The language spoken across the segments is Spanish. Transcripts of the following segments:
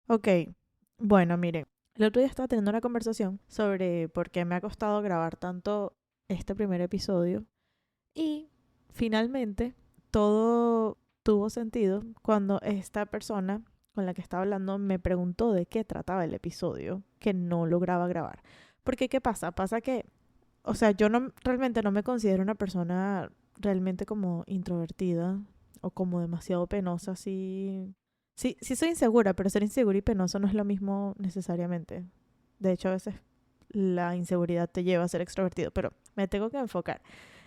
Ok, bueno, miren, el otro día estaba teniendo una conversación sobre por qué me ha costado grabar tanto este primer episodio y finalmente todo tuvo sentido cuando esta persona con la que estaba hablando me preguntó de qué trataba el episodio que no lograba grabar. Porque, ¿qué pasa? Pasa que, o sea, yo no realmente no me considero una persona realmente como introvertida o como demasiado penosa, así. Sí, sí soy insegura, pero ser insegura y penoso no es lo mismo necesariamente. De hecho, a veces la inseguridad te lleva a ser extrovertido, pero me tengo que enfocar.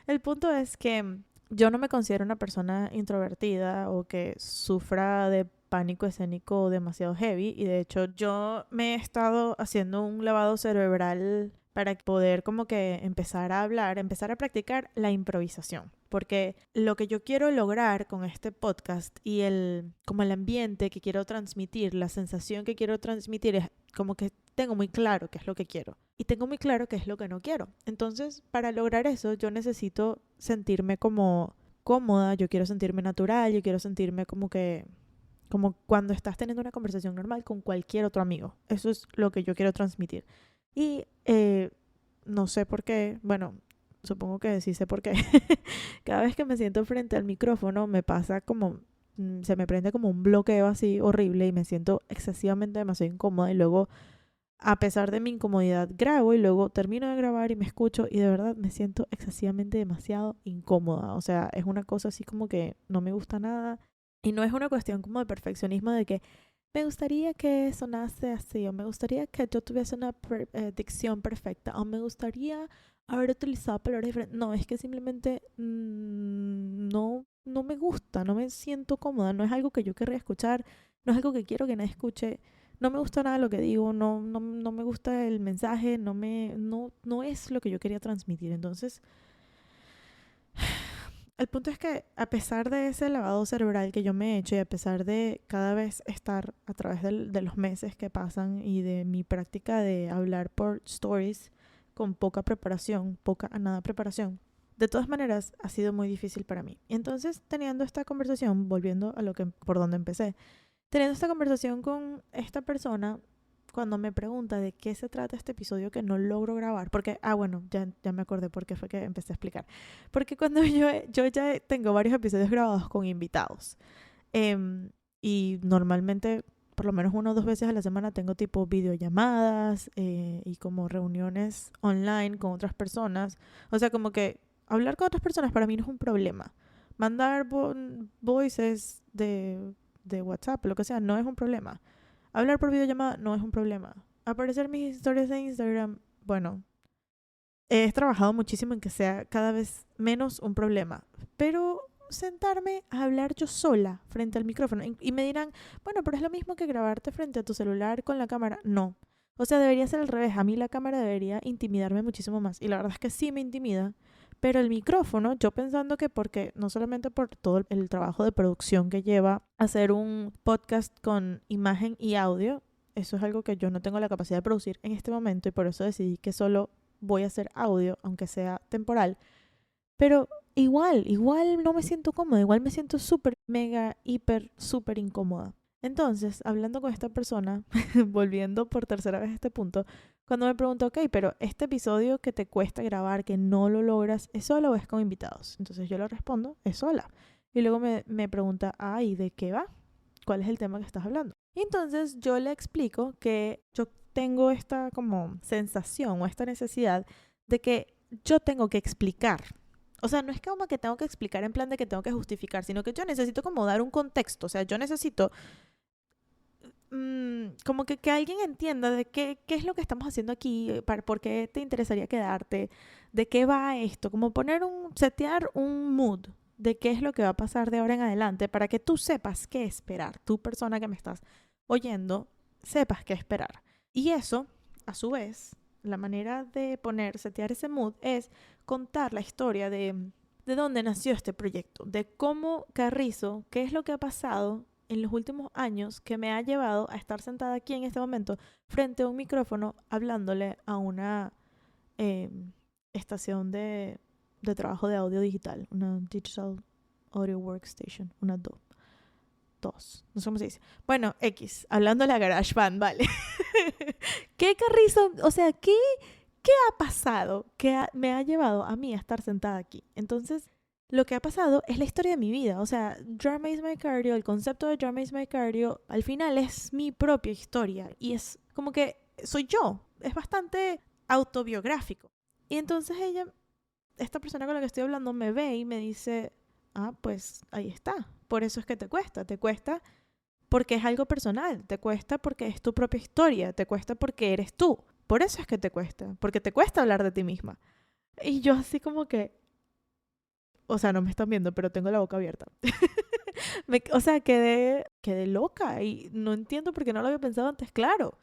El punto es que yo no me considero una persona introvertida o que sufra de pánico escénico demasiado heavy, y de hecho yo me he estado haciendo un lavado cerebral para poder como que empezar a hablar, empezar a practicar la improvisación, porque lo que yo quiero lograr con este podcast y como el ambiente que quiero transmitir, la sensación que quiero transmitir es como que tengo muy claro qué es lo que quiero y tengo muy claro qué es lo que no quiero. Entonces, para lograr eso, yo necesito sentirme como cómoda, yo quiero sentirme natural, yo quiero sentirme como cuando estás teniendo una conversación normal con cualquier otro amigo. Eso es lo que yo quiero transmitir. Y no sé por qué, bueno, supongo que sí sé por qué. Cada vez que me siento frente al micrófono me pasa como, se me prende como un bloqueo así horrible y me siento excesivamente demasiado incómoda y luego, a pesar de mi incomodidad, grabo y luego termino de grabar y me escucho y de verdad me siento excesivamente demasiado incómoda. O sea, es una cosa así como que no me gusta nada y no es una cuestión como de perfeccionismo de que me gustaría que sonase así, o me gustaría que yo tuviese una dicción perfecta, o me gustaría haber utilizado palabras diferentes. No, es que simplemente no me gusta, no me siento cómoda, no es algo que yo querría escuchar, no es algo que quiero que nadie escuche. No me gusta nada lo que digo, no me gusta el mensaje, no es lo que yo quería transmitir. Entonces, el punto es que a pesar de ese lavado cerebral que yo me he hecho y a pesar de cada vez estar a través de los meses que pasan y de mi práctica de hablar por stories con poca preparación, poca a nada preparación, de todas maneras ha sido muy difícil para mí. Y entonces, teniendo esta conversación, volviendo a lo que por donde empecé, teniendo esta conversación con esta persona, cuando me pregunta de qué se trata este episodio que no logro grabar, porque, bueno, ya me acordé por qué fue que empecé a explicar. Porque cuando yo ya tengo varios episodios grabados con invitados, em, y normalmente, por lo menos 1 o 2 veces a la semana, tengo tipo videollamadas y como reuniones online con otras personas. O sea, como que hablar con otras personas para mí no es un problema. Mandar voices de WhatsApp, lo que sea, no es un problema. Hablar por videollamada no es un problema. Aparecer mis historias de Instagram, bueno, he trabajado muchísimo en que sea cada vez menos un problema. Pero sentarme a hablar yo sola frente al micrófono y me dirán, bueno, pero es lo mismo que grabarte frente a tu celular con la cámara. No. O sea, debería ser al revés. A mí la cámara debería intimidarme muchísimo más. Y la verdad es que sí me intimida. Pero el micrófono, yo pensando que porque no solamente por todo el trabajo de producción que lleva hacer un podcast con imagen y audio, eso es algo que yo no tengo la capacidad de producir en este momento y por eso decidí que solo voy a hacer audio, aunque sea temporal. Pero igual no me siento cómoda, igual me siento súper, mega, hiper, súper incómoda. Entonces, hablando con esta persona, volviendo por tercera vez a este punto, cuando me pregunto, ok, pero este episodio que te cuesta grabar, que no lo logras, ¿es solo o es con invitados? Entonces yo le respondo, es sola. Y luego me pregunta, ¿y de qué va? ¿Cuál es el tema que estás hablando? Y entonces yo le explico que yo tengo esta como sensación o esta necesidad de que yo tengo que explicar. O sea, no es como que tengo que explicar en plan de que tengo que justificar, sino que yo necesito como dar un contexto. O sea, yo necesito como que alguien entienda de qué es lo que estamos haciendo aquí, por qué te interesaría quedarte, de qué va esto, como setear un mood de qué es lo que va a pasar de ahora en adelante para que tú sepas qué esperar, tú persona que me estás oyendo, sepas qué esperar. Y eso, a su vez, la manera de setear ese mood es contar la historia de dónde nació este proyecto, de cómo Carrizo, qué es lo que ha pasado en los últimos años que me ha llevado a estar sentada aquí en este momento frente a un micrófono hablándole a una eh, estación de trabajo de audio digital, una Digital Audio Workstation, una DAW. 2, no sé cómo se dice. Bueno, X, hablando de la GarageBand, vale. ¿Qué carrizo? O sea, ¿qué ha pasado que me ha llevado a mí a estar sentada aquí? Entonces, lo que ha pasado es la historia de mi vida. O sea, Drama is my cardio, el concepto de Drama is my cardio, al final es mi propia historia. Y es como que soy yo. Es bastante autobiográfico. Y entonces esta persona con la que estoy hablando me ve y me dice, pues ahí está. Por eso es que te cuesta. Te cuesta porque es algo personal. Te cuesta porque es tu propia historia. Te cuesta porque eres tú. Por eso es que te cuesta. Porque te cuesta hablar de ti misma. Y yo así como que, o sea, no me están viendo, pero tengo la boca abierta. O sea, quedé loca y no entiendo por qué no lo había pensado antes. Claro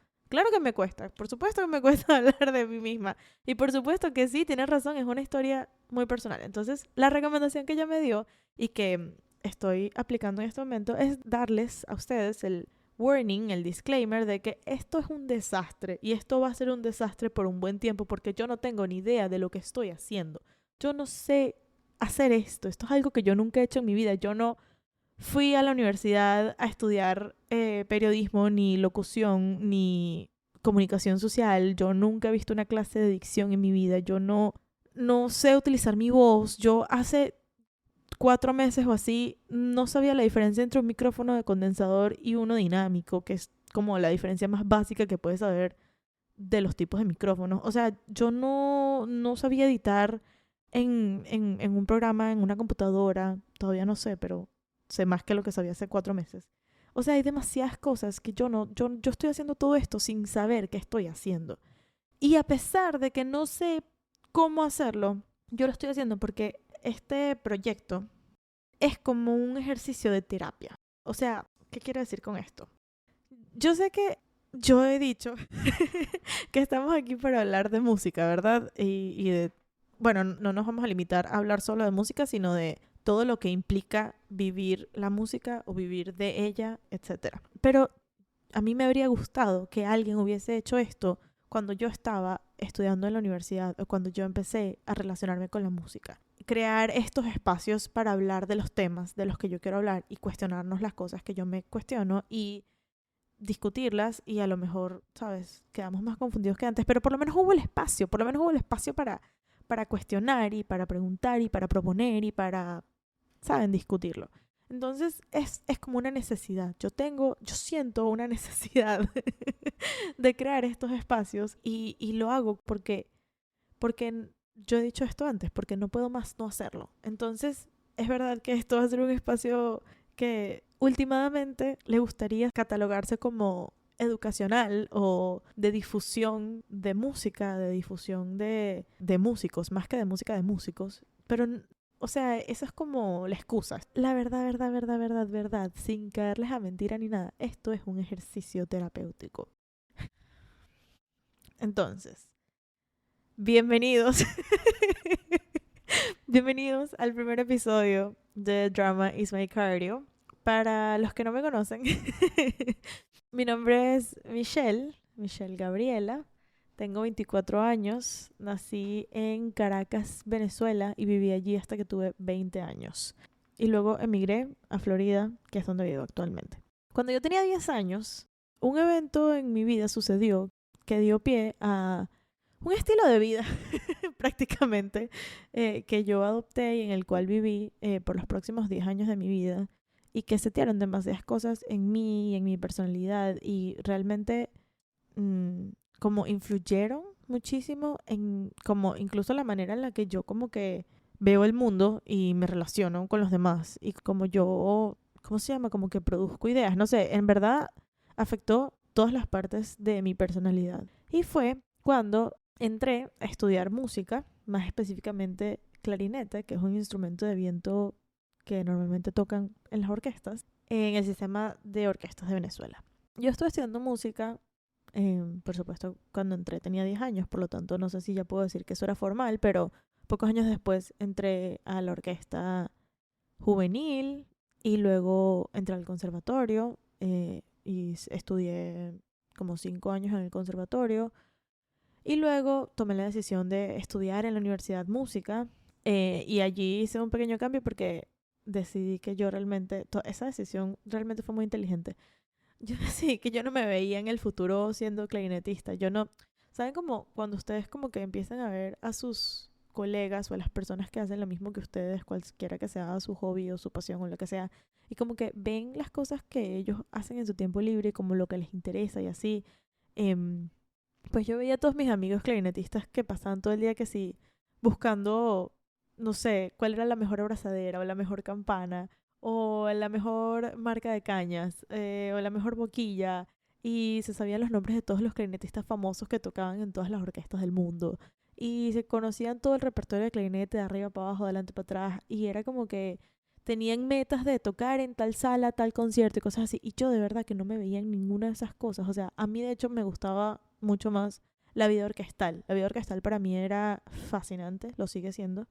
que me cuesta. Por supuesto que me cuesta hablar de mí misma. Y por supuesto que sí, tienes razón, es una historia muy personal. Entonces, la recomendación que ella me dio y que estoy aplicando en este momento es darles a ustedes el warning, el disclaimer de que esto es un desastre y esto va a ser un desastre por un buen tiempo porque yo no tengo ni idea de lo que estoy haciendo. Yo no sé hacer esto. Esto es algo que yo nunca he hecho en mi vida. Yo no fui a la universidad a estudiar periodismo, ni locución, ni comunicación social. Yo nunca he visto una clase de dicción en mi vida. Yo no sé utilizar mi voz. Yo hace 4 meses o así no sabía la diferencia entre un micrófono de condensador y uno dinámico, que es como la diferencia más básica que puedes saber de los tipos de micrófonos. O sea, yo no sabía editar en un programa, en una computadora. Todavía no sé, pero sé más que lo que sabía hace 4 meses. O sea, hay demasiadas cosas que yo estoy haciendo todo esto sin saber qué estoy haciendo. Y a pesar de que no sé cómo hacerlo, yo lo estoy haciendo porque este proyecto es como un ejercicio de terapia. O sea, ¿qué quiero decir con esto? Yo sé que yo he dicho que estamos aquí para hablar de música, ¿verdad? Y de, bueno, no nos vamos a limitar a hablar solo de música, sino de todo lo que implica vivir la música o vivir de ella, etcétera. Pero a mí me habría gustado que alguien hubiese hecho esto cuando yo estaba estudiando en la universidad o cuando yo empecé a relacionarme con la música. Crear estos espacios para hablar de los temas de los que yo quiero hablar y cuestionarnos las cosas que yo me cuestiono y discutirlas y a lo mejor, ¿sabes? Quedamos más confundidos que antes, pero por lo menos hubo el espacio, para cuestionar y para preguntar y para proponer y para, ¿saben? Discutirlo. Entonces es como una necesidad. Yo siento una necesidad de crear estos espacios y lo hago porque yo he dicho esto antes, porque no puedo más no hacerlo. Entonces es verdad que esto va a ser un espacio que últimamente le gustaría catalogarse como educacional o de difusión de música, de difusión de músicos, más que de música de músicos. Pero, o sea, eso es como la excusa. La verdad, sin caerles a mentira ni nada, esto es un ejercicio terapéutico. Entonces, bienvenidos. Bienvenidos al primer episodio de Drama is my cardio. Para los que no me conocen, mi nombre es Michelle Gabriela. Tengo 24 años, nací en Caracas, Venezuela y viví allí hasta que tuve 20 años. Y luego emigré a Florida, que es donde vivo actualmente. Cuando yo tenía 10 años, un evento en mi vida sucedió que dio pie a un estilo de vida prácticamente que yo adopté y en el cual viví por los próximos 10 años de mi vida y que setearon demasiadas cosas en mí y en mi personalidad y realmente como influyeron muchísimo en como incluso la manera en la que yo como que veo el mundo y me relaciono con los demás y como yo, ¿cómo se llama? Como que produzco ideas, no sé, en verdad afectó todas las partes de mi personalidad. Y fue cuando entré a estudiar música, más específicamente clarinete, que es un instrumento de viento que normalmente tocan en las orquestas, en el sistema de orquestas de Venezuela. Yo estuve estudiando música, por supuesto, cuando entré tenía 10 años, por lo tanto no sé si ya puedo decir que eso era formal, pero pocos años después entré a la orquesta juvenil y luego entré al conservatorio y estudié como 5 años en el conservatorio. Y luego tomé la decisión de estudiar en la universidad música y allí hice un pequeño cambio porque decidí que yo realmente, esa decisión realmente fue muy inteligente. Yo decidí que yo no me veía en el futuro siendo clarinetista. Yo no, ¿saben como cuando ustedes como que empiezan a ver a sus colegas o a las personas que hacen lo mismo que ustedes, cualquiera que sea su hobby o su pasión o lo que sea, y como que ven las cosas que ellos hacen en su tiempo libre como lo que les interesa y así? em, pues yo veía a todos mis amigos clarinetistas que pasaban todo el día que sí, buscando, no sé, cuál era la mejor abrazadera o la mejor campana o la mejor marca de cañas o la mejor boquilla. Y se sabían los nombres de todos los clarinetistas famosos que tocaban en todas las orquestas del mundo. Y se conocían todo el repertorio de clarinete de arriba para abajo, de adelante para atrás. Y era como que tenían metas de tocar en tal sala, tal concierto y cosas así. Y yo de verdad que no me veía en ninguna de esas cosas. O sea, a mí de hecho me gustaba mucho más la vida orquestal. La vida orquestal para mí era fascinante, lo sigue siendo.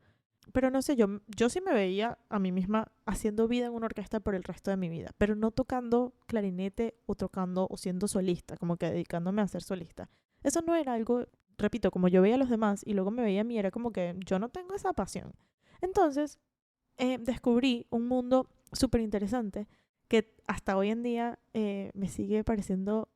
Pero no sé, yo sí me veía a mí misma haciendo vida en una orquesta por el resto de mi vida, pero no tocando clarinete o tocando o siendo solista, como que dedicándome a ser solista. Eso no era algo, repito, como yo veía a los demás y luego me veía a mí, era como que yo no tengo esa pasión. Entonces, descubrí un mundo súper interesante que hasta hoy en día me sigue pareciendo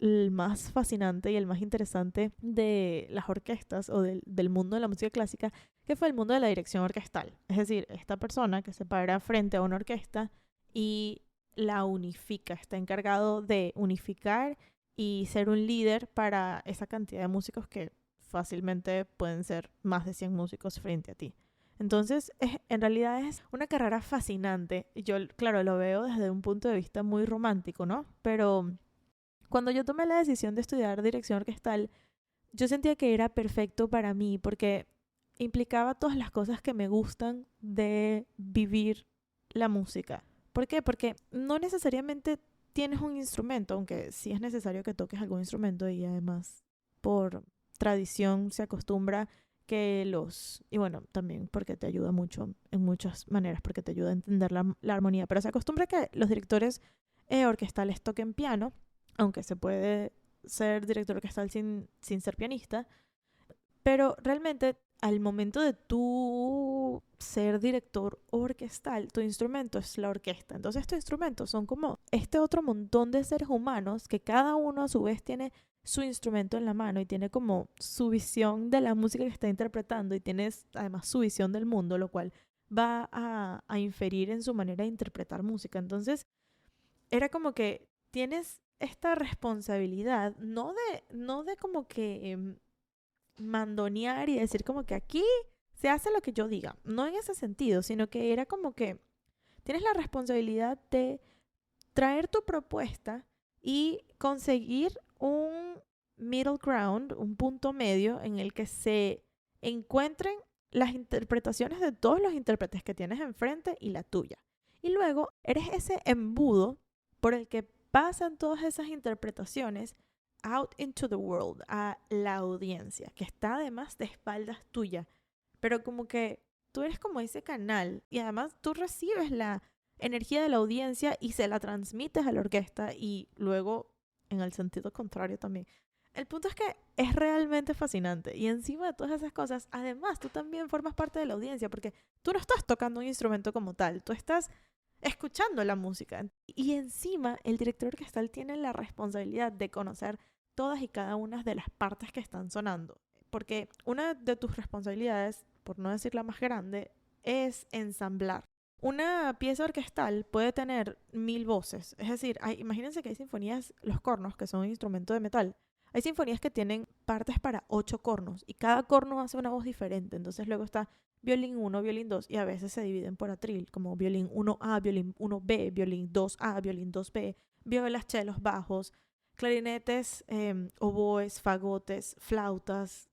el más fascinante y el más interesante de las orquestas o del mundo de la música clásica, que fue el mundo de la dirección orquestal. Es decir, esta persona que se para frente a una orquesta y la unifica, está encargado de unificar y ser un líder para esa cantidad de músicos que fácilmente pueden ser más de 100 músicos frente a ti. Entonces, en realidad es una carrera fascinante. Yo, claro, lo veo desde un punto de vista muy romántico, ¿no? Pero cuando yo tomé la decisión de estudiar dirección orquestal, yo sentía que era perfecto para mí porque implicaba todas las cosas que me gustan de vivir la música. ¿Por qué? Porque no necesariamente tienes un instrumento, aunque sí es necesario que toques algún instrumento y además por tradición se acostumbra que y bueno, también porque te ayuda mucho en muchas maneras, porque te ayuda a entender la armonía, pero se acostumbra que los directores orquestales toquen piano, aunque se puede ser director orquestal sin ser pianista, pero realmente al momento de tú ser director orquestal, tu instrumento es la orquesta. Entonces estos instrumentos son como este otro montón de seres humanos que cada uno a su vez tiene su instrumento en la mano y tiene como su visión de la música que está interpretando y tienes además su visión del mundo, lo cual va a inferir en su manera de interpretar música. Entonces era como que tienes esta responsabilidad, no de como que mandonear y decir como que aquí se hace lo que yo diga, no en ese sentido, sino que era como que tienes la responsabilidad de traer tu propuesta y conseguir un middle ground, un punto medio en el que se encuentren las interpretaciones de todos los intérpretes que tienes enfrente y la tuya. Y luego eres ese embudo por el que pasan todas esas interpretaciones out into the world, a la audiencia, que está además de espaldas tuya. Pero como que tú eres como ese canal y además tú recibes la energía de la audiencia y se la transmites a la orquesta y luego en el sentido contrario también. El punto es que es realmente fascinante y encima de todas esas cosas, además tú también formas parte de la audiencia porque tú no estás tocando un instrumento como tal, tú estás escuchando la música y encima el director orquestal tiene la responsabilidad de conocer todas y cada una de las partes que están sonando, porque una de tus responsabilidades, por no decir la más grande, es ensamblar. Una pieza orquestal puede tener 1000 voces, es decir, imagínense que hay sinfonías, los cornos, que son un instrumento de metal, hay sinfonías que tienen partes para 8 cornos y cada corno hace una voz diferente, entonces luego está violín 1, violín 2 y a veces se dividen por atril, como violín 1A, violín 1B, violín 2A, violín 2B, violas, chelos, bajos, clarinetes, oboes, fagotes, flautas,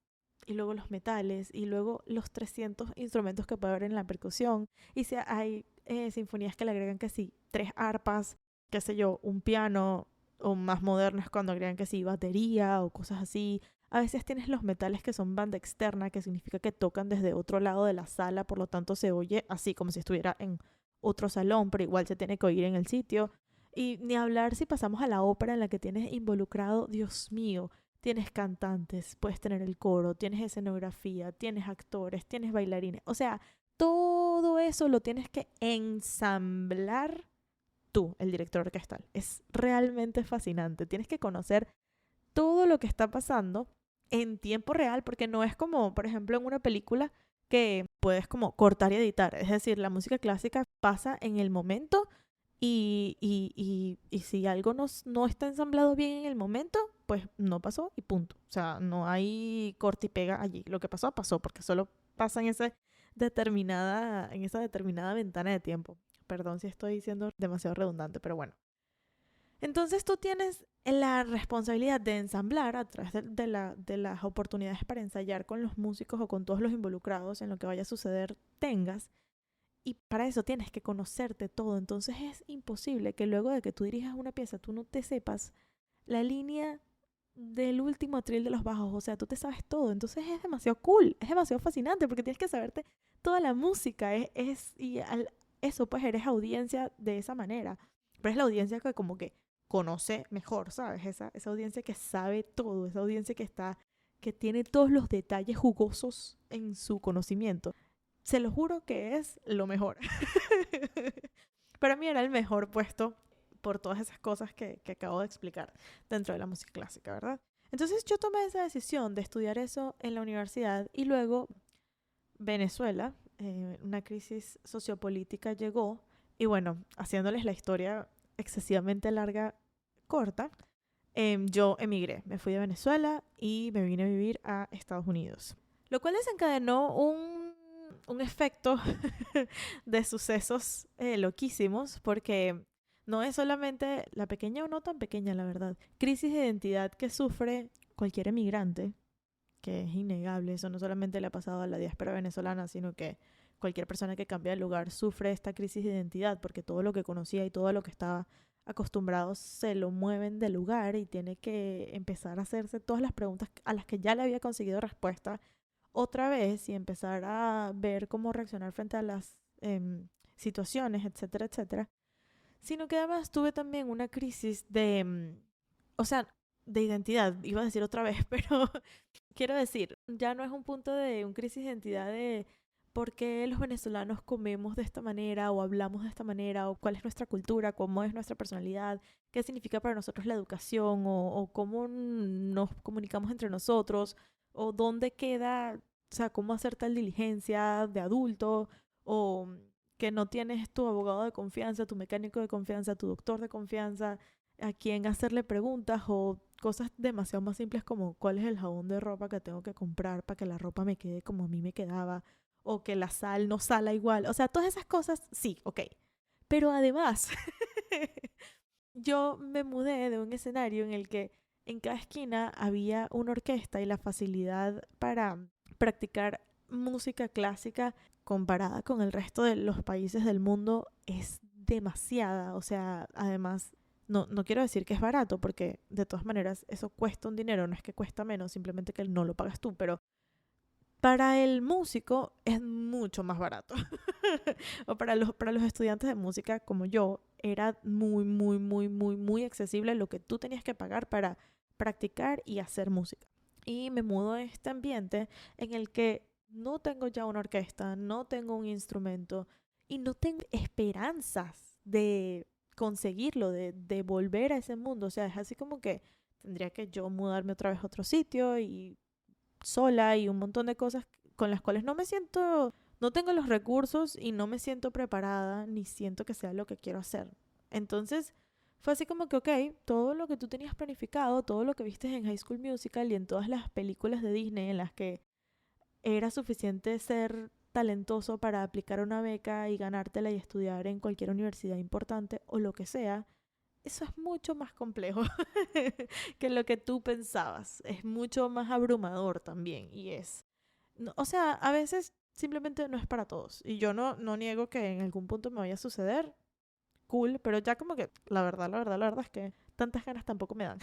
y luego los metales, y luego los 300 instrumentos que puede haber en la percusión. Y si hay sinfonías que le agregan que sí, 3 arpas, qué sé yo, un piano, o más modernas cuando agregan que sí, batería o cosas así. A veces tienes los metales que son banda externa, que significa que tocan desde otro lado de la sala, por lo tanto se oye así como si estuviera en otro salón, pero igual se tiene que oír en el sitio. Y ni hablar si pasamos a la ópera en la que tienes involucrado, Dios mío, tienes cantantes, puedes tener el coro, tienes escenografía, tienes actores, tienes bailarines. O sea, todo eso lo tienes que ensamblar tú, el director orquestal. Es realmente fascinante. Tienes que conocer todo lo que está pasando en tiempo real, porque no es como, por ejemplo, en una película que puedes como cortar y editar. Es decir, la música clásica pasa en el momento y si algo no está ensamblado bien en el momento, pues no pasó y punto. O sea, no hay corte y pega allí. Lo que pasó, pasó, porque solo pasa en esa determinada ventana de tiempo. Perdón si estoy siendo demasiado redundante, pero bueno. Entonces tú tienes la responsabilidad de ensamblar a través de las oportunidades para ensayar con los músicos o con todos los involucrados en lo que vaya a suceder tengas. Y para eso tienes que conocerte todo. Entonces es imposible que luego de que tú dirijas una pieza, tú no te sepas la línea del último atril de los bajos. O sea, tú te sabes todo. Entonces es demasiado cool, es demasiado fascinante porque tienes que saberte toda la música. Eso, pues eres audiencia de esa manera. Pero es la audiencia que como que conoce mejor, ¿sabes? Esa audiencia que sabe todo, esa audiencia que tiene todos los detalles jugosos en su conocimiento. Se lo juro que es lo mejor. Para mí era el mejor puesto por todas esas cosas que acabo de explicar dentro de la música clásica, ¿verdad? Entonces yo tomé esa decisión de estudiar eso en la universidad y luego Venezuela, una crisis sociopolítica llegó y bueno, haciéndoles la historia excesivamente larga, corta, yo emigré, me fui de Venezuela y me vine a vivir a Estados Unidos. Lo cual desencadenó un efecto de sucesos loquísimos, porque no es solamente la pequeña o no tan pequeña, la verdad, crisis de identidad que sufre cualquier emigrante, que es innegable. Eso no solamente le ha pasado a la diáspora venezolana, sino que cualquier persona que cambia de lugar sufre esta crisis de identidad, porque todo lo que conocía y todo lo que estaba acostumbrado se lo mueven de lugar y tiene que empezar a hacerse todas las preguntas a las que ya le había conseguido respuesta otra vez y empezar a ver cómo reaccionar frente a las situaciones, etcétera, etcétera. Sino que además tuve también una crisis o sea, de identidad, iba a decir otra vez, pero quiero decir, ya no es un punto de un crisis de identidad de por qué los venezolanos comemos de esta manera o hablamos de esta manera o cuál es nuestra cultura, cómo es nuestra personalidad, qué significa para nosotros la educación o cómo nos comunicamos entre nosotros o dónde queda, o sea, cómo hacer tal diligencia de adulto o que no tienes tu abogado de confianza, tu mecánico de confianza, tu doctor de confianza, a quien hacerle preguntas o cosas demasiado más simples como cuál es el jabón de ropa que tengo que comprar para que la ropa me quede como a mí me quedaba o que la sal no sala igual. O sea, todas esas cosas, sí, ok. Pero además, yo me mudé de un escenario en el que en cada esquina había una orquesta y la facilidad para practicar música clásica comparada con el resto de los países del mundo es demasiada. O sea, además, no quiero decir que es barato, porque de todas maneras eso cuesta un dinero, no es que cuesta menos, simplemente que no lo pagas tú, pero para el músico es mucho más barato. O para los estudiantes de música como yo, era muy, muy, muy, muy, muy accesible lo que tú tenías que pagar para practicar y hacer música. Y me mudo a este ambiente en el que no tengo ya una orquesta, no tengo un instrumento y no tengo esperanzas de conseguirlo, de volver a ese mundo. O sea, es así como que tendría que yo mudarme otra vez a otro sitio y sola y un montón de cosas con las cuales no tengo los recursos y no me siento preparada ni siento que sea lo que quiero hacer. Entonces, fue así como que, ok, todo lo que tú tenías planificado, todo lo que viste en High School Musical y en todas las películas de Disney en las que era suficiente ser talentoso para aplicar una beca y ganártela y estudiar en cualquier universidad importante o lo que sea, eso es mucho más complejo que lo que tú pensabas. Es mucho más abrumador también. O sea, a veces simplemente no es para todos. Y yo no niego que en algún punto me vaya a suceder. Cool, pero ya como que la verdad es que tantas ganas tampoco me dan.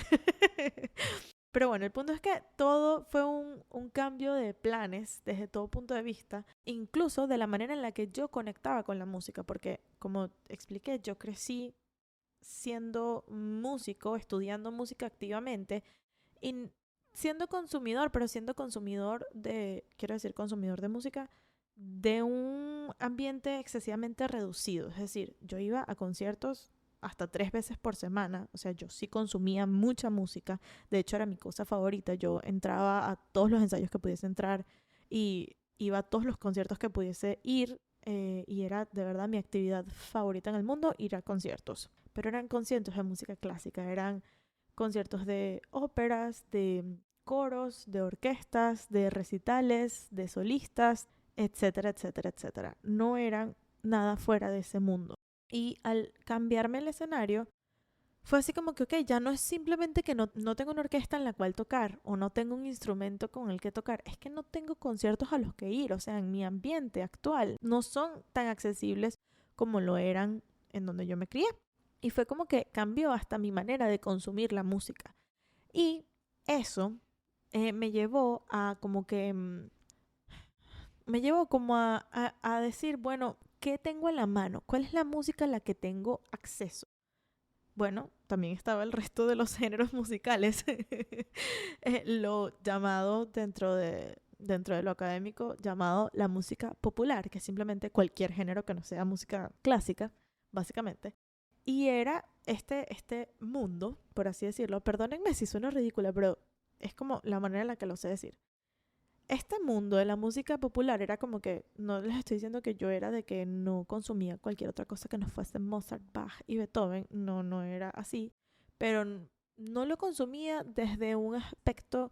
Pero bueno, el punto es que todo fue un cambio de planes desde todo punto de vista, incluso de la manera en la que yo conectaba con la música, porque como expliqué, yo crecí siendo músico, estudiando música activamente y siendo consumidor, pero siendo consumidor quiero decir, consumidor de música de un ambiente excesivamente reducido. Es decir, yo iba a conciertos hasta 3 veces por semana. O sea, yo sí consumía mucha música. De hecho, era mi cosa favorita. Yo entraba a todos los ensayos que pudiese entrar y iba a todos los conciertos que pudiese ir. Y era de verdad mi actividad favorita en el mundo, ir a conciertos. Pero eran conciertos de música clásica, eran conciertos de óperas, de coros, de orquestas, de recitales, de solistas, etcétera, etcétera, etcétera. No eran nada fuera de ese mundo. Y al cambiarme el escenario, fue así como que, ok, ya no es simplemente que no tengo una orquesta en la cual tocar o no tengo un instrumento con el que tocar, es que no tengo conciertos a los que ir, o sea, en mi ambiente actual no son tan accesibles como lo eran en donde yo me crié. Y fue como que cambió hasta mi manera de consumir la música. Y eso me llevó a como que me llevó como a decir, bueno, ¿qué tengo en la mano? ¿Cuál es la música a la que tengo acceso? Bueno, también estaba el resto de los géneros musicales, lo llamado dentro de lo académico, llamado la música popular, que es simplemente cualquier género que no sea música clásica, básicamente. Y era este mundo, por así decirlo, perdónenme si suena ridícula, pero es como la manera en la que lo sé decir. Este mundo de la música popular era como que, no les estoy diciendo que yo era de que no consumía cualquier otra cosa que no fuese Mozart, Bach y Beethoven, no, no era así, pero no lo consumía desde un aspecto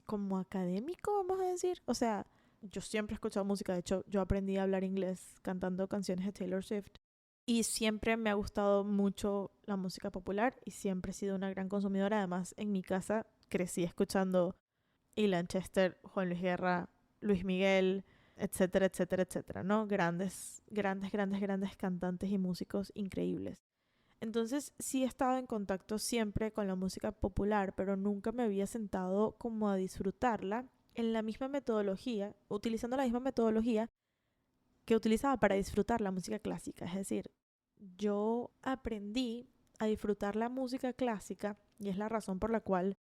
como académico, vamos a decir. O sea, yo siempre he escuchado música, de hecho, yo aprendí a hablar inglés cantando canciones de Taylor Swift y siempre me ha gustado mucho la música popular y siempre he sido una gran consumidora. Además, en mi casa crecí escuchando Ilan Chester, Juan Luis Guerra, Luis Miguel, etcétera, etcétera, etcétera, ¿no? Grandes, grandes, grandes, grandes cantantes y músicos increíbles. Entonces sí he estado en contacto siempre con la música popular, pero nunca me había sentado como a disfrutarla en la misma metodología, utilizando la misma metodología que utilizaba para disfrutar la música clásica. Es decir, yo aprendí a disfrutar la música clásica y es la razón por la cual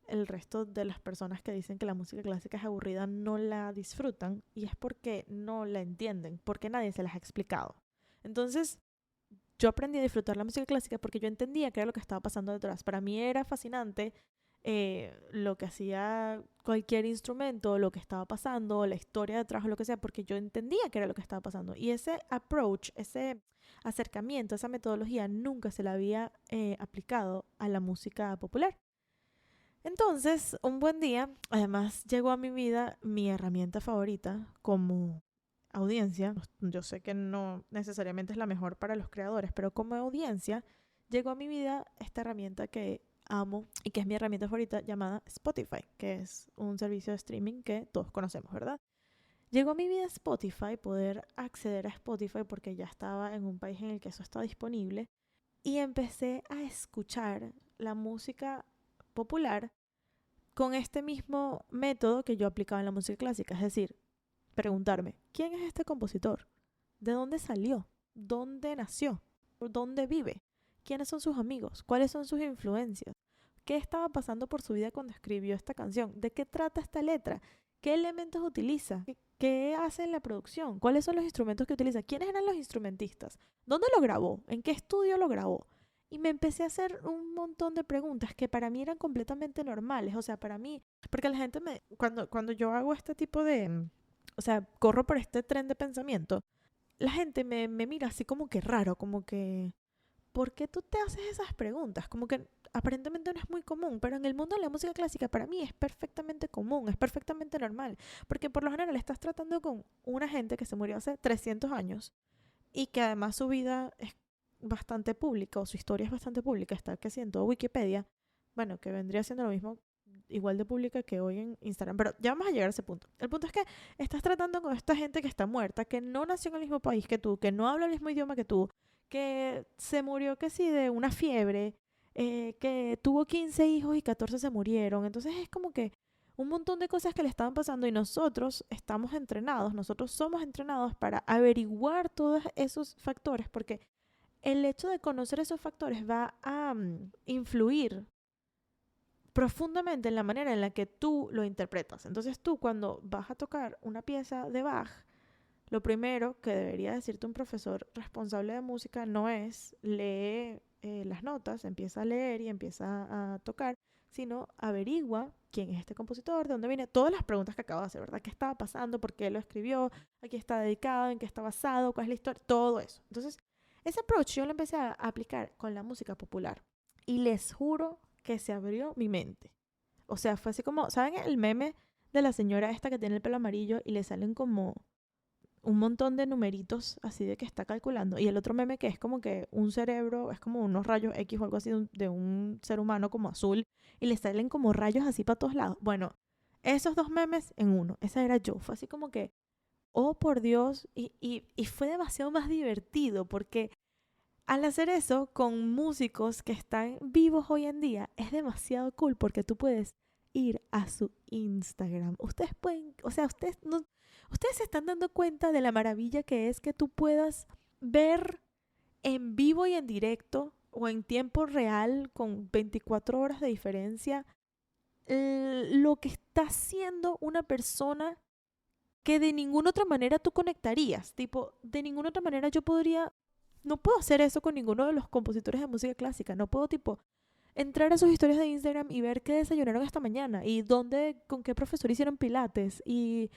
el resto de las personas que dicen que la música clásica es aburrida no la disfrutan, y es porque no la entienden, porque nadie se las ha explicado. Entonces, yo aprendí a disfrutar la música clásica porque yo entendía qué era lo que estaba pasando detrás. Para mí era fascinante lo que hacía cualquier instrumento, lo que estaba pasando, la historia detrás o lo que sea, porque yo entendía qué era lo que estaba pasando. Y ese approach, ese acercamiento, esa metodología nunca se la había aplicado a la música popular. Entonces, un buen día, además llegó a mi vida mi herramienta favorita como audiencia. Yo sé que no necesariamente es la mejor para los creadores, pero como audiencia llegó a mi vida esta herramienta que amo y que es mi herramienta favorita, llamada Spotify, que es un servicio de streaming que todos conocemos, ¿verdad? Llegó a mi vida Spotify, poder acceder a Spotify porque ya estaba en un país en el que eso estaba disponible, y empecé a escuchar la música popular con este mismo método que yo aplicaba en la música clásica. Es decir, preguntarme, ¿quién es este compositor? ¿De dónde salió? ¿Dónde nació? ¿Dónde vive? ¿Quiénes son sus amigos? ¿Cuáles son sus influencias? ¿Qué estaba pasando por su vida cuando escribió esta canción? ¿De qué trata esta letra? ¿Qué elementos utiliza? ¿Qué hace en la producción? ¿Cuáles son los instrumentos que utiliza? ¿Quiénes eran los instrumentistas? ¿Dónde lo grabó? ¿En qué estudio lo grabó? Y me empecé a hacer un montón de preguntas que para mí eran completamente normales. O sea, para mí, porque la gente cuando yo hago este tipo de, o sea, corro por este tren de pensamiento, la gente me mira así como que raro, como que, ¿por qué tú te haces esas preguntas? Como que aparentemente no es muy común, pero en el mundo de la música clásica para mí es perfectamente común, es perfectamente normal, porque por lo general estás tratando con una gente que se murió hace 300 años y que además su vida es bastante pública, o su historia es bastante pública, está que en todo Wikipedia, bueno, que vendría siendo lo mismo, igual de pública que hoy en Instagram, pero ya vamos a llegar a ese punto. El punto es que estás tratando con esta gente que está muerta, que no nació en el mismo país que tú, que no habla el mismo idioma que tú, que se murió, que sí, de una fiebre, que tuvo 15 hijos y 14 se murieron. Entonces es como que un montón de cosas que le estaban pasando y nosotros estamos entrenados, nosotros somos entrenados para averiguar todos esos factores, porque el hecho de conocer esos factores va a influir profundamente en la manera en la que tú lo interpretas. Entonces tú cuando vas a tocar una pieza de Bach, lo primero que debería decirte un profesor responsable de música no es lee las notas, empieza a leer y empieza a tocar, sino averigua quién es este compositor, de dónde viene, todas las preguntas que acabo de hacer, ¿verdad? ¿Qué estaba pasando? ¿Por qué lo escribió? ¿A qué está dedicado? ¿En qué está basado? ¿Cuál es la historia? Todo eso. Entonces, ese approach yo lo empecé a aplicar con la música popular y les juro que se abrió mi mente. O sea, fue así como, ¿saben el meme de la señora esta que tiene el pelo amarillo y le salen como un montón de numeritos así de que está calculando? Y el otro meme que es como que un cerebro, es como unos rayos X o algo así de un ser humano como azul y le salen como rayos así para todos lados. Bueno, esos dos memes en uno, esa era yo. Fue así como que, oh por Dios, y fue demasiado más divertido porque al hacer eso con músicos que están vivos hoy en día, es demasiado cool porque tú puedes ir a su Instagram. Ustedes pueden, o sea, ustedes no, ustedes se están dando cuenta de la maravilla que es que tú puedas ver en vivo y en directo o en tiempo real con 24 horas de diferencia lo que está haciendo una persona que de ninguna otra manera tú conectarías. Tipo, de ninguna otra manera yo podría, no puedo hacer eso con ninguno de los compositores de música clásica. No puedo, tipo, entrar a sus historias de Instagram y ver qué desayunaron esta mañana y dónde, con qué profesor hicieron pilates y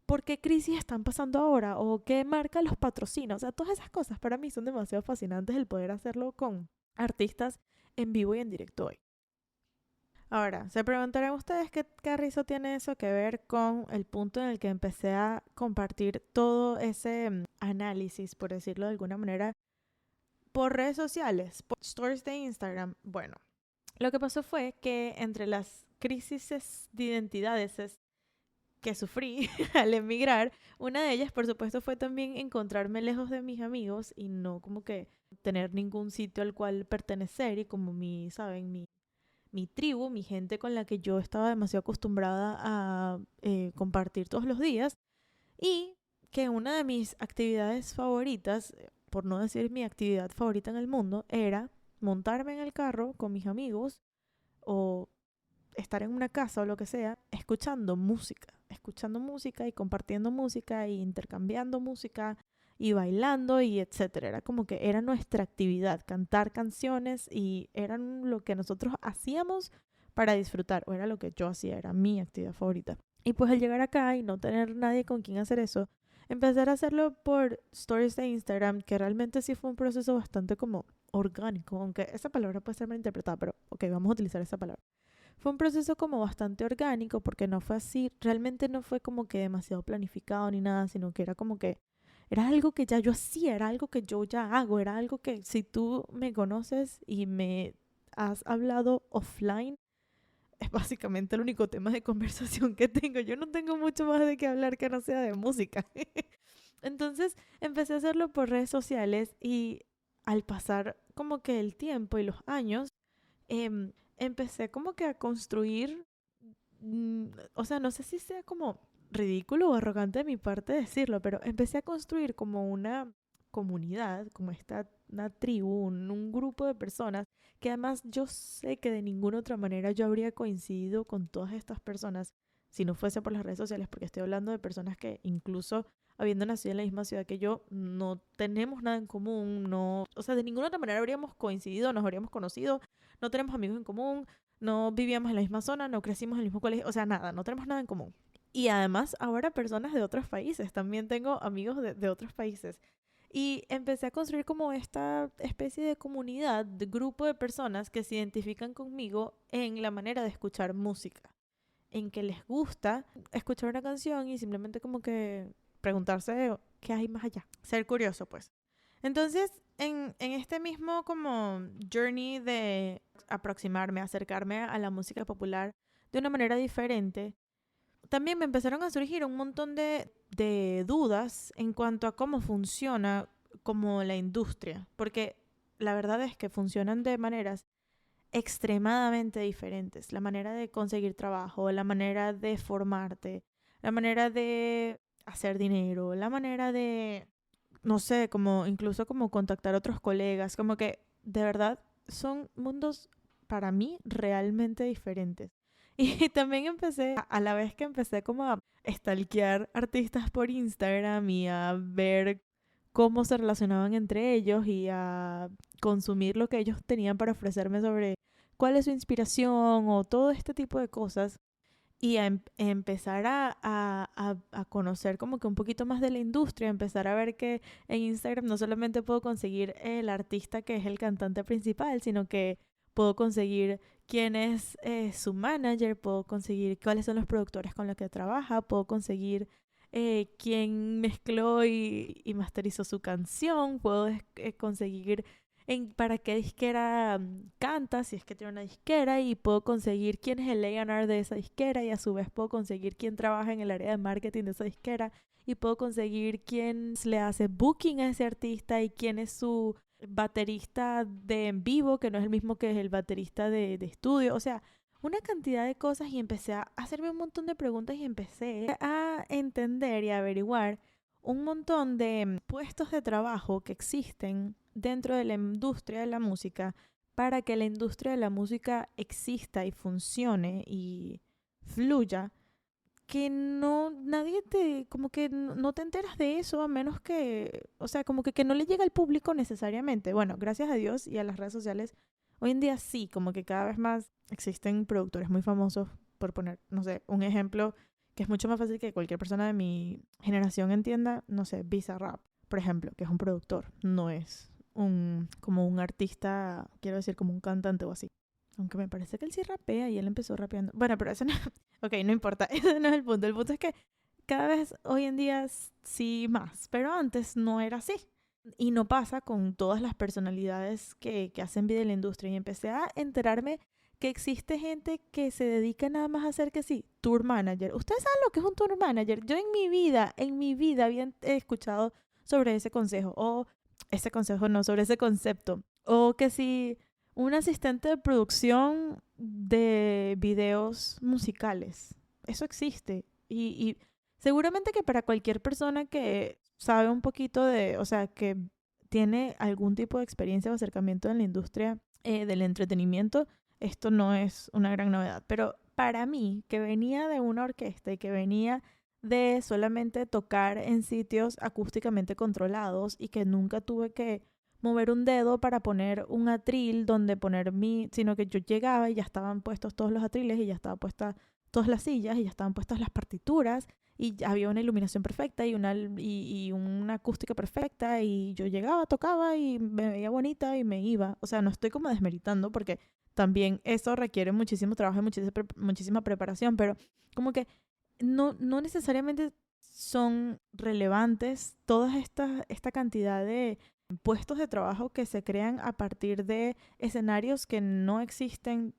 por qué crisis están pasando ahora o qué marca los patrocina. O sea, todas esas cosas para mí son demasiado fascinantes el poder hacerlo con artistas en vivo y en directo hoy. Ahora, se preguntarán ustedes qué rizo tiene eso que ver con el punto en el que empecé a compartir todo ese análisis, por decirlo de alguna manera, por redes sociales, por stories de Instagram. Bueno, lo que pasó fue que entre las crisis de identidades que sufrí al emigrar, una de ellas, por supuesto, fue también encontrarme lejos de mis amigos y no como que tener ningún sitio al cual pertenecer y como ¿saben? Mi tribu, mi gente con la que yo estaba demasiado acostumbrada a compartir todos los días y que una de mis actividades favoritas, por no decir mi actividad favorita en el mundo, era montarme en el carro con mis amigos o estar en una casa o lo que sea, escuchando música y compartiendo música y intercambiando música y bailando y etcétera. Era como que era nuestra actividad, cantar canciones y eran lo que nosotros hacíamos para disfrutar, o era lo que yo hacía, era mi actividad favorita. Y pues al llegar acá y no tener nadie con quien hacer eso, empezar a hacerlo por stories de Instagram, que realmente sí fue un proceso bastante como orgánico, aunque esa palabra puede ser mal interpretada, pero ok, vamos a utilizar esa palabra. Fue un proceso como bastante orgánico porque no fue así, realmente no fue como que demasiado planificado ni nada, sino que era como que era algo que ya yo hacía, era algo que yo ya hago, era algo que si tú me conoces y me has hablado offline, es básicamente el único tema de conversación que tengo. Yo no tengo mucho más de qué hablar que no sea de música. Entonces empecé a hacerlo por redes sociales y al pasar como que el tiempo y los años, empecé como que a construir, o sea, no sé si sea como ridículo o arrogante de mi parte decirlo, pero empecé a construir como una comunidad, como una tribu, un grupo de personas que además yo sé que de ninguna otra manera yo habría coincidido con todas estas personas si no fuese por las redes sociales, porque estoy hablando de personas que incluso habiendo nacido en la misma ciudad que yo, no tenemos nada en común, no, o sea, de ninguna otra manera habríamos coincidido, nos habríamos conocido, no tenemos amigos en común, no vivíamos en la misma zona, no crecimos en el mismo colegio, o sea, nada, no tenemos nada en común. Y además ahora personas de otros países, también tengo amigos de otros países. Y empecé a construir como esta especie de comunidad, de grupo de personas que se identifican conmigo en la manera de escuchar música, en que les gusta escuchar una canción y simplemente como que preguntarse qué hay más allá, ser curioso pues. Entonces, en este mismo como journey de aproximarme, acercarme a la música popular de una manera diferente, también me empezaron a surgir un montón de dudas en cuanto a cómo funciona como la industria, porque la verdad es que funcionan de maneras extremadamente diferentes. La manera de conseguir trabajo, la manera de formarte, la manera de hacer dinero, la manera de, no sé, como incluso como contactar a otros colegas, como que de verdad son mundos para mí realmente diferentes. Y también empecé, a la vez que empecé como a stalkear artistas por Instagram y a ver cómo se relacionaban entre ellos y a consumir lo que ellos tenían para ofrecerme sobre cuál es su inspiración o todo este tipo de cosas y a empezar a conocer como que un poquito más de la industria, empezar a ver que en Instagram no solamente puedo conseguir el artista que es el cantante principal, sino que puedo conseguir quién es su manager, puedo conseguir cuáles son los productores con los que trabaja, puedo conseguir quién mezcló y masterizó su canción, puedo conseguir para qué disquera canta, si es que tiene una disquera, y puedo conseguir quién es el A&R de esa disquera, y a su vez puedo conseguir quién trabaja en el área de marketing de esa disquera, y puedo conseguir quién le hace booking a ese artista y quién es su baterista de en vivo, que no es el mismo que es el baterista de estudio. O sea, una cantidad de cosas y empecé a hacerme un montón de preguntas y empecé a entender y a averiguar un montón de puestos de trabajo que existen dentro de la industria de la música para que la industria de la música exista y funcione y fluya, que no, nadie te, como que no te enteras de eso a menos que, o sea, como que no le llega al público necesariamente. Bueno, gracias a Dios y a las redes sociales, hoy en día sí, como que cada vez más existen productores muy famosos, por poner, no sé, un ejemplo que es mucho más fácil que cualquier persona de mi generación entienda, no sé, Bizarrap, por ejemplo, que es un productor, no es como un artista, quiero decir, como un cantante o así. Aunque me parece que él sí rapea y él empezó rapeando. Bueno, pero eso no... Ok, no importa. Ese no es el punto. El punto es que cada vez hoy en día sí más. Pero antes no era así. Y no pasa con todas las personalidades que hacen vida en la industria. Y empecé a enterarme que existe gente que se dedica nada más a hacer que sí, tour manager. ¿Ustedes saben lo que es un tour manager? Yo en mi vida había escuchado sobre ese consejo. O ese consejo no, sobre ese concepto. O que si un asistente de producción de videos musicales. Eso existe. Y seguramente que para cualquier persona que sabe un poquito de, o sea, que tiene algún tipo de experiencia o acercamiento en la industria del entretenimiento, esto no es una gran novedad. Pero para mí, que venía de una orquesta y que venía de solamente tocar en sitios acústicamente controlados y que nunca tuve que mover un dedo para poner un atril donde poner sino que yo llegaba y ya estaban puestos todos los atriles y ya estaban puestas todas las sillas y ya estaban puestas las partituras y había una iluminación perfecta y una acústica perfecta y yo llegaba, tocaba y me veía bonita y me iba. O sea, no estoy como desmeritando porque también eso requiere muchísimo trabajo y muchísima preparación, pero como que no necesariamente son relevantes esta cantidad de puestos de trabajo que se crean a partir de escenarios que no existen,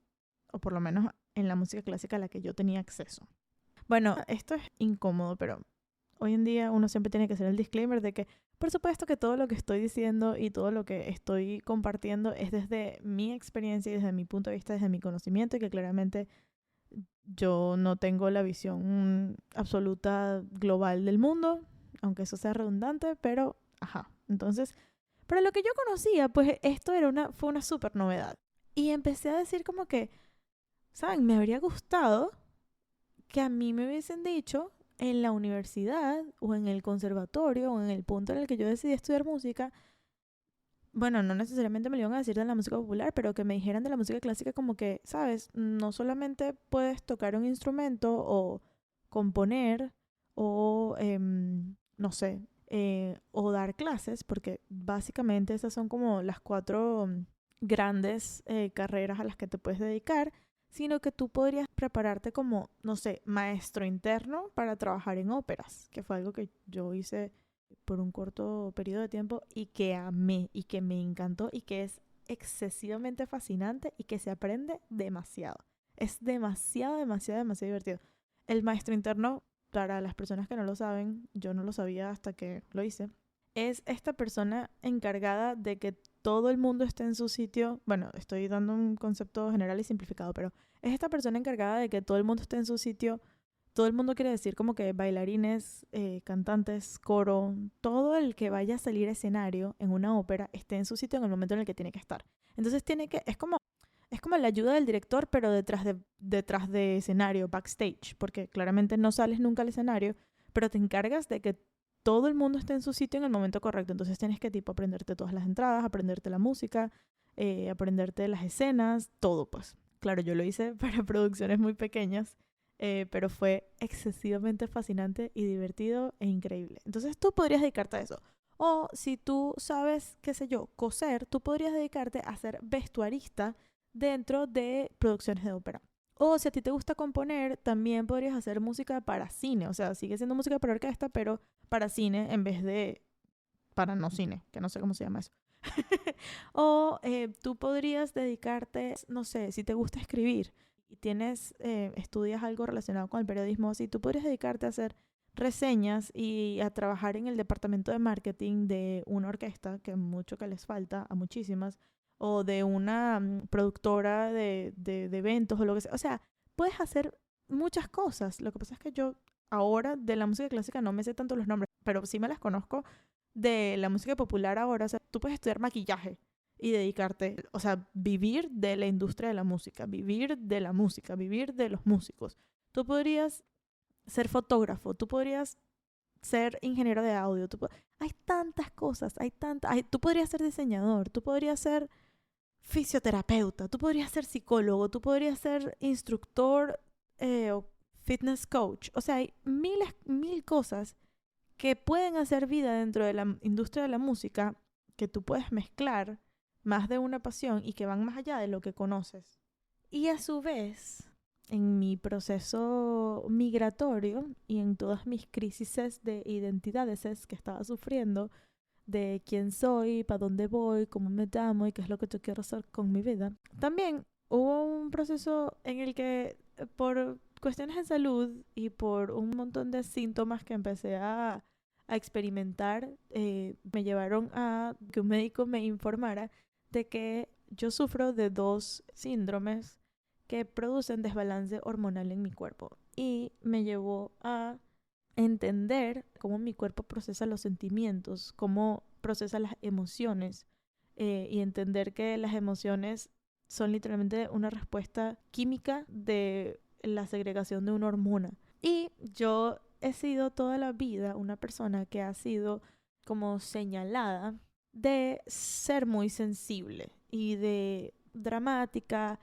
o por lo menos en la música clásica a la que yo tenía acceso. Bueno, esto es incómodo, pero hoy en día uno siempre tiene que hacer el disclaimer de que, por supuesto que todo lo que estoy diciendo y todo lo que estoy compartiendo es desde mi experiencia y desde mi punto de vista, desde mi conocimiento y que claramente yo no tengo la visión absoluta global del mundo, aunque eso sea redundante, pero ajá. Entonces, pero lo que yo conocía, pues esto fue una súper novedad. Y empecé a decir como que, ¿saben? Me habría gustado que a mí me hubiesen dicho en la universidad o en el conservatorio o en el punto en el que yo decidí estudiar música, bueno, no necesariamente me lo iban a decir de la música popular, pero que me dijeran de la música clásica como que, ¿sabes? No solamente puedes tocar un instrumento o componer o, no sé, o dar clases, porque básicamente esas son como las cuatro grandes carreras a las que te puedes dedicar, sino que tú podrías prepararte como, no sé, maestro interno para trabajar en óperas, que fue algo que yo hice por un corto periodo de tiempo y que amé y que me encantó y que es excesivamente fascinante y que se aprende demasiado. Es demasiado divertido. El maestro interno, para las personas que no lo saben, yo no lo sabía hasta que lo hice, es esta persona encargada de que todo el mundo esté en su sitio. Bueno, estoy dando un concepto general y simplificado, pero es esta persona encargada de que todo el mundo esté en su sitio. Todo el mundo quiere decir como que bailarines, cantantes, coro, todo el que vaya a salir a escenario en una ópera esté en su sitio en el momento en el que tiene que estar. Entonces es como es como la ayuda del director, pero detrás de escenario, backstage, porque claramente no sales nunca al escenario, pero te encargas de que todo el mundo esté en su sitio en el momento correcto. Entonces tienes que tipo aprenderte todas las entradas, aprenderte la música, aprenderte las escenas, todo pues. Claro, yo lo hice para producciones muy pequeñas, pero fue excesivamente fascinante y divertido e increíble. Entonces tú podrías dedicarte a eso. O si tú sabes, qué sé yo, coser, tú podrías dedicarte a ser vestuarista dentro de producciones de ópera. O si a ti te gusta componer, también podrías hacer música para cine. O sea, sigue siendo música para orquesta, pero para cine en vez de para no cine, que no sé cómo se llama eso. O tú podrías dedicarte, no sé, si te gusta escribir y estudias algo relacionado con el periodismo, si tú podrías dedicarte a hacer reseñas y a trabajar en el departamento de marketing de una orquesta, que mucho que les falta a muchísimas, o de una productora de eventos o lo que sea. O sea, puedes hacer muchas cosas. Lo que pasa es que yo ahora de la música clásica no me sé tanto los nombres, pero sí me las conozco de la música popular ahora. O sea, tú puedes estudiar maquillaje y dedicarte, o sea, vivir de la industria de la música, vivir de la música, vivir de los músicos. Tú podrías ser fotógrafo, tú podrías ser ingeniero de audio. Hay tantas cosas, tú podrías ser diseñador, tú podrías ser fisioterapeuta, tú podrías ser psicólogo, tú podrías ser instructor o fitness coach. O sea, hay mil cosas que pueden hacer vida dentro de la industria de la música que tú puedes mezclar más de una pasión y que van más allá de lo que conoces. Y a su vez, en mi proceso migratorio y en todas mis crisis de identidades que estaba sufriendo, de quién soy, para dónde voy, cómo me llamo y qué es lo que yo quiero hacer con mi vida. También hubo un proceso en el que por cuestiones de salud y por un montón de síntomas que empecé a experimentar, me llevaron a que un médico me informara de que yo sufro de 2 síndromes que producen desbalance hormonal en mi cuerpo. Y me llevó a entender cómo mi cuerpo procesa los sentimientos, cómo procesa las emociones, y entender que las emociones son literalmente una respuesta química de la segregación de una hormona. Y yo he sido toda la vida una persona que ha sido como señalada de ser muy sensible y de dramática,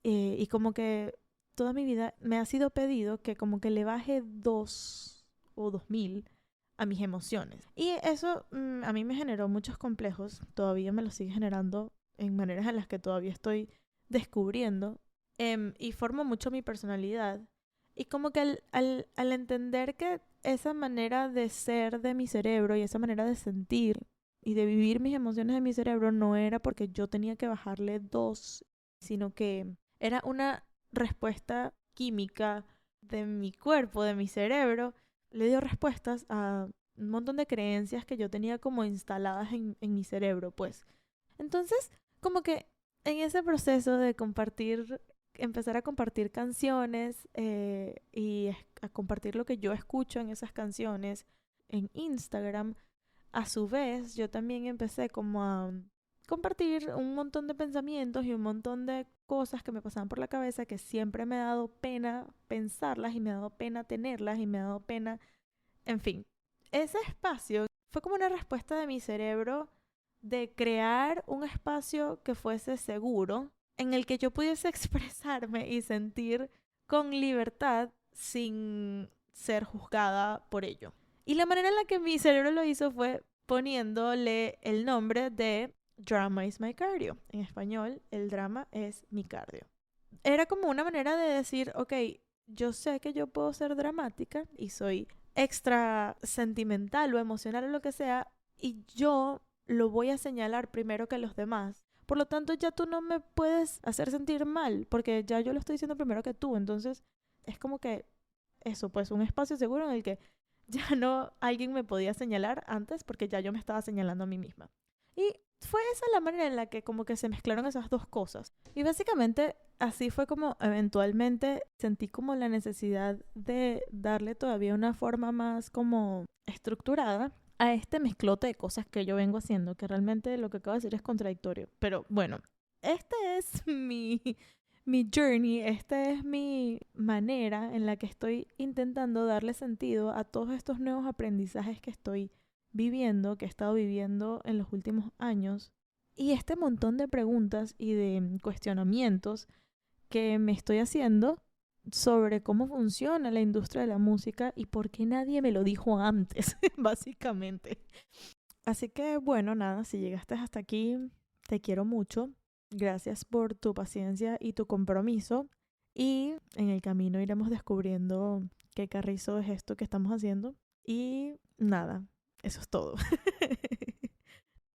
y como que toda mi vida me ha sido pedido que como que le baje 2 o 2000 a mis emociones. Y eso a mí me generó muchos complejos, todavía me lo sigue generando en maneras en las que todavía estoy descubriendo, y formo mucho mi personalidad. Y como que al entender que esa manera de ser de mi cerebro y esa manera de sentir y de vivir mis emociones de mi cerebro no era porque yo tenía que bajarle 2, sino que era una respuesta química de mi cuerpo, de mi cerebro, le dio respuestas a un montón de creencias que yo tenía como instaladas en mi cerebro, pues. Entonces, como que en ese proceso de empezar a compartir canciones, y a compartir lo que yo escucho en esas canciones en Instagram, a su vez yo también empecé como a compartir un montón de pensamientos y un montón de cosas que me pasaban por la cabeza que siempre me ha dado pena pensarlas y me ha dado pena tenerlas y me ha dado pena, en fin. Ese espacio fue como una respuesta de mi cerebro de crear un espacio que fuese seguro, en el que yo pudiese expresarme y sentir con libertad sin ser juzgada por ello. Y la manera en la que mi cerebro lo hizo fue poniéndole el nombre de Drama is my cardio. En español, el drama es mi cardio. Era como una manera de decir, ok, yo sé que yo puedo ser dramática y soy extra sentimental o emocional o lo que sea, y yo lo voy a señalar primero que los demás. Por lo tanto, ya tú no me puedes hacer sentir mal, porque ya yo lo estoy diciendo primero que tú. Entonces, es como que eso, pues un espacio seguro en el que ya no alguien me podía señalar antes, porque ya yo me estaba señalando a mí misma. Y fue esa la manera en la que como que se mezclaron esas dos cosas. Y básicamente así fue como eventualmente sentí como la necesidad de darle todavía una forma más como estructurada a este mezclote de cosas que yo vengo haciendo, que realmente lo que acabo de decir es contradictorio. Pero bueno, este es mi journey, esta es mi manera en la que estoy intentando darle sentido a todos estos nuevos aprendizajes que estoy viviendo, que he estado viviendo en los últimos años. Y este montón de preguntas y de cuestionamientos que me estoy haciendo sobre cómo funciona la industria de la música y por qué nadie me lo dijo antes, básicamente. Así que bueno, nada, si llegaste hasta aquí, te quiero mucho. Gracias por tu paciencia y tu compromiso. Y en el camino iremos descubriendo qué carrizo es esto que estamos haciendo. Y nada, eso es todo.